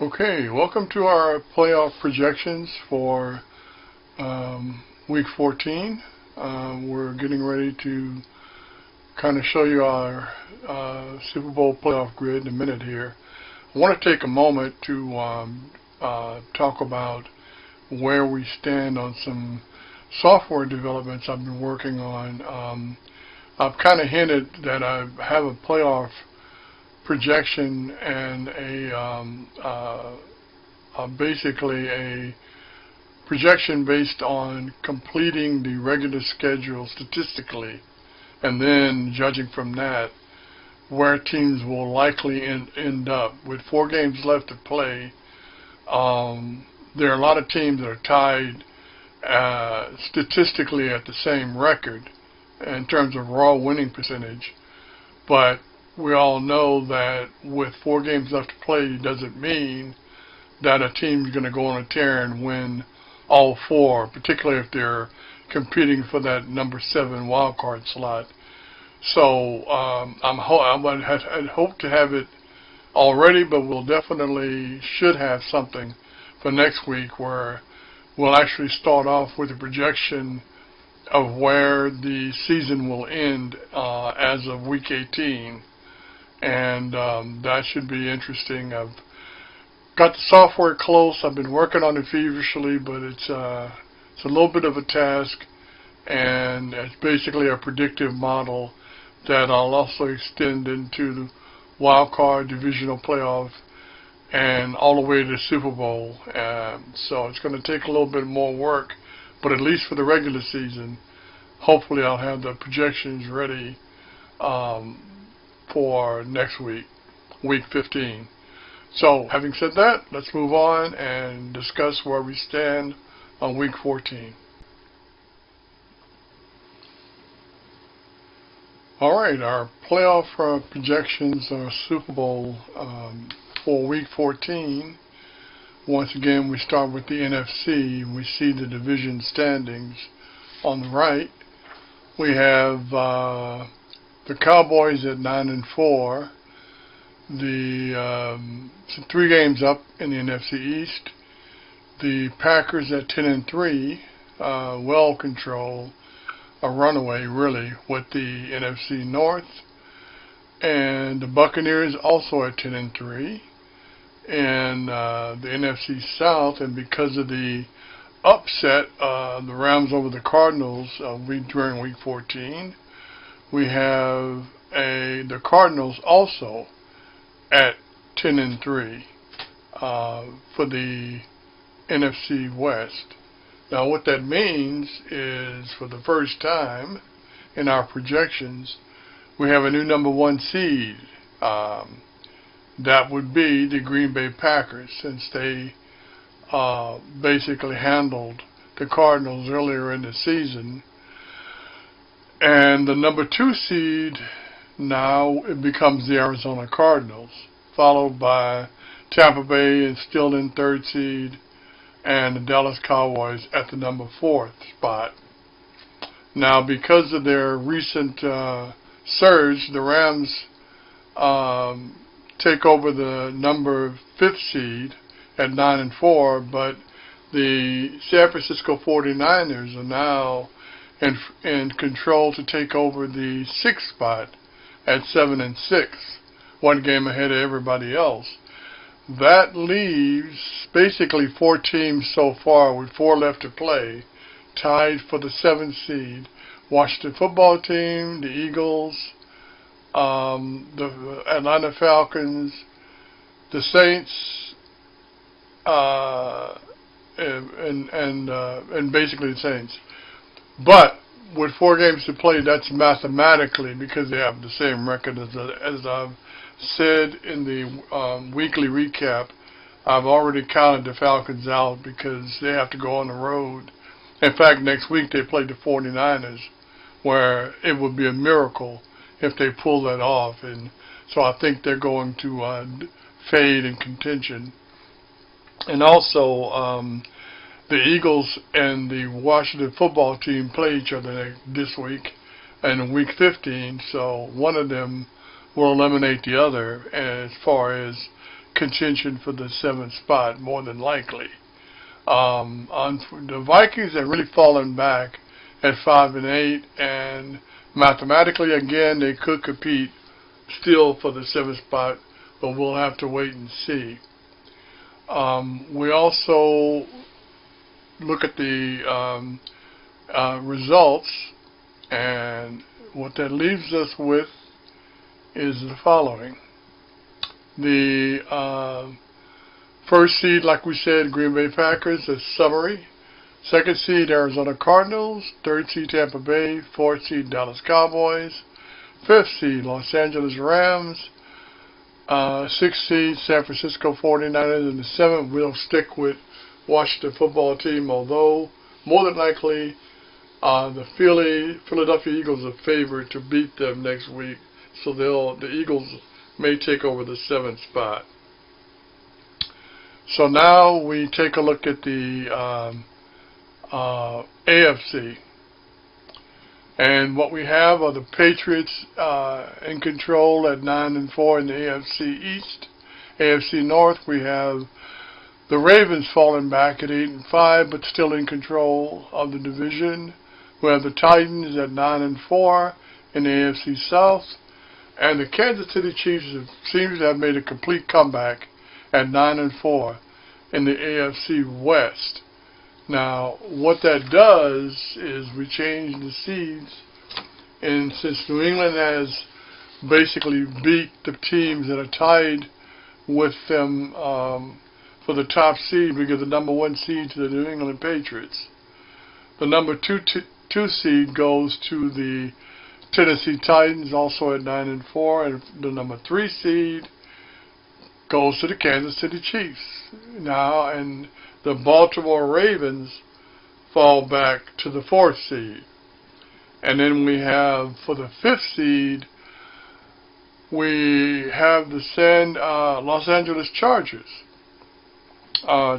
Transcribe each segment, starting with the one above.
Okay, welcome to our playoff projections for week 14. We're getting ready to kind of show you our Super Bowl playoff grid in a minute here. I want to take a moment to talk about where we stand on some software developments I've been working on. I've kind of hinted that I have a playoff projection and basically a projection based on completing the regular schedule statistically, and then judging from that where teams will likely end up. With 4 games left to play, there are a lot of teams that are tied statistically at the same record in terms of raw winning percentage, but we all know that with 4 games left to play doesn't mean that a team's going to go on a tear and win all 4, particularly if they're competing for that number 7 wild card slot. So I'd hope to have it already, but we'll definitely should have something for next week where we'll actually start off with a projection of where the season will end as of week 18. And that should be interesting. I've got the software close. I've been working on it feverishly, but it's a little bit of a task, and it's basically a predictive model that I'll also extend into the wild card, divisional playoff, and all the way to the Super Bowl. So it's going to take a little bit more work, but at least for the regular season, hopefully I'll have the projections ready for next week, week 15. So, having said that, let's move on and discuss where we stand on week 14. Alright, our playoff projections are Super Bowl for week 14. Once again, we start with the NFC. We see the division standings on the right. We have the Cowboys at 9-4. The 3 games up in the NFC East. The Packers at 10-3, well control, a runaway really with the NFC North. And the Buccaneers also at 10-3. And the NFC South, and because of the upset, the Rams over the Cardinals during week 14, we have the Cardinals also at 10-3 for the NFC West. Now, what that means is, for the first time in our projections, we have a new number 1 seed. That would be the Green Bay Packers, since they basically handled the Cardinals earlier in the season. And the number 2 seed, now it becomes the Arizona Cardinals, followed by Tampa Bay and still in 3rd seed, and the Dallas Cowboys at the number 4th spot. Now, because of their recent surge, the Rams take over the number 5th seed at 9-4, but the San Francisco 49ers are now in control to take over the 6th spot at 7-6, 1 game ahead of everybody else. That leaves basically 4 teams so far with 4 left to play, tied for the 7th seed. Washington football team, the Eagles, the Atlanta Falcons, the Saints, and basically the Saints. But with 4 games to play, that's mathematically, because they have the same record as I've said in the weekly recap. I've already counted the Falcons out because they have to go on the road. In fact, next week they play the 49ers, where it would be a miracle if they pull that off. And so I think they're going to fade in contention. And also, the Eagles and the Washington football team play each other this week in week 15, so one of them will eliminate the other as far as contention for the 7th spot, more than likely. The Vikings have really fallen back at 5-8, and mathematically, again, they could compete still for the 7th spot, but we'll have to wait and see. We also look at the results, and what that leaves us with is the following. The first seed, like we said, Green Bay Packers, a summary. Second seed, Arizona Cardinals. Third seed, Tampa Bay. Fourth seed, Dallas Cowboys. Fifth seed, Los Angeles Rams. Sixth seed, San Francisco 49ers. And the seventh, we'll stick with Washington football team, although more than likely the Philadelphia Eagles are favored to beat them next week. So the Eagles may take over the 7th spot. So now we take a look at the AFC. And what we have are the Patriots in control at 9-4 in the AFC East. AFC North, we have the Ravens falling back at 8-5, but still in control of the division. We have the Titans at 9-4 in the AFC South. And the Kansas City Chiefs seems to have made a complete comeback at 9-4 in the AFC West. Now, what that does is we change the seeds, and since New England has basically beat the teams that are tied with them for the top seed, we give the number 1 seed to the New England Patriots. The number 2 seed goes to the Tennessee Titans, also at 9-4, and the number 3 seed goes to the Kansas City Chiefs. Now, and the Baltimore Ravens fall back to the 4th seed. And then we have, for the 5th seed, we have the Los Angeles Chargers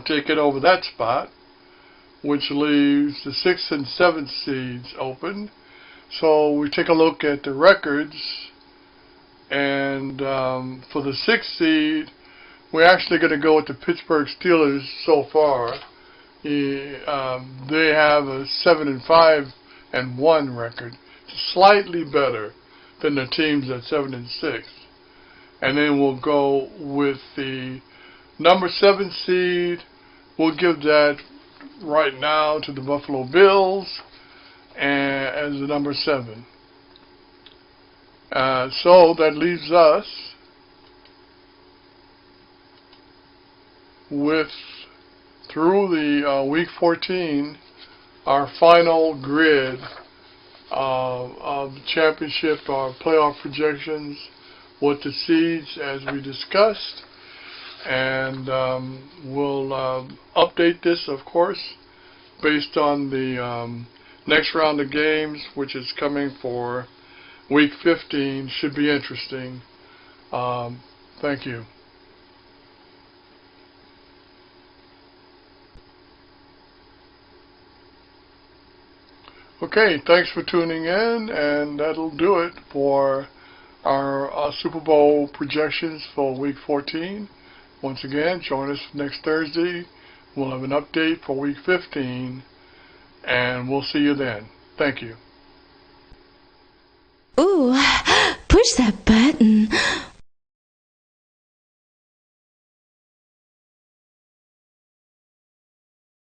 taking over that spot, which leaves the 6th and 7th seeds open. So we take a look at the records, and for the 6th seed, we're actually going to go with the Pittsburgh Steelers so far. They have a 7-5-1 record, slightly better than the teams at 7-6. And then we'll go with the number 7 seed. We'll give that right now to the Buffalo Bills as the number 7. So that leaves us with, through the week 14, our final grid of championship, our playoff projections, with the seeds as we discussed, and we'll update this, of course, based on the next round of games, which is coming for week 15. Should be interesting. Thank you. Okay, thanks for tuning in, and that'll do it for our Super Bowl projections for week 14. Once again, join us next Thursday. We'll have an update for week 15, and we'll see you then. Thank you. Ooh, push that button.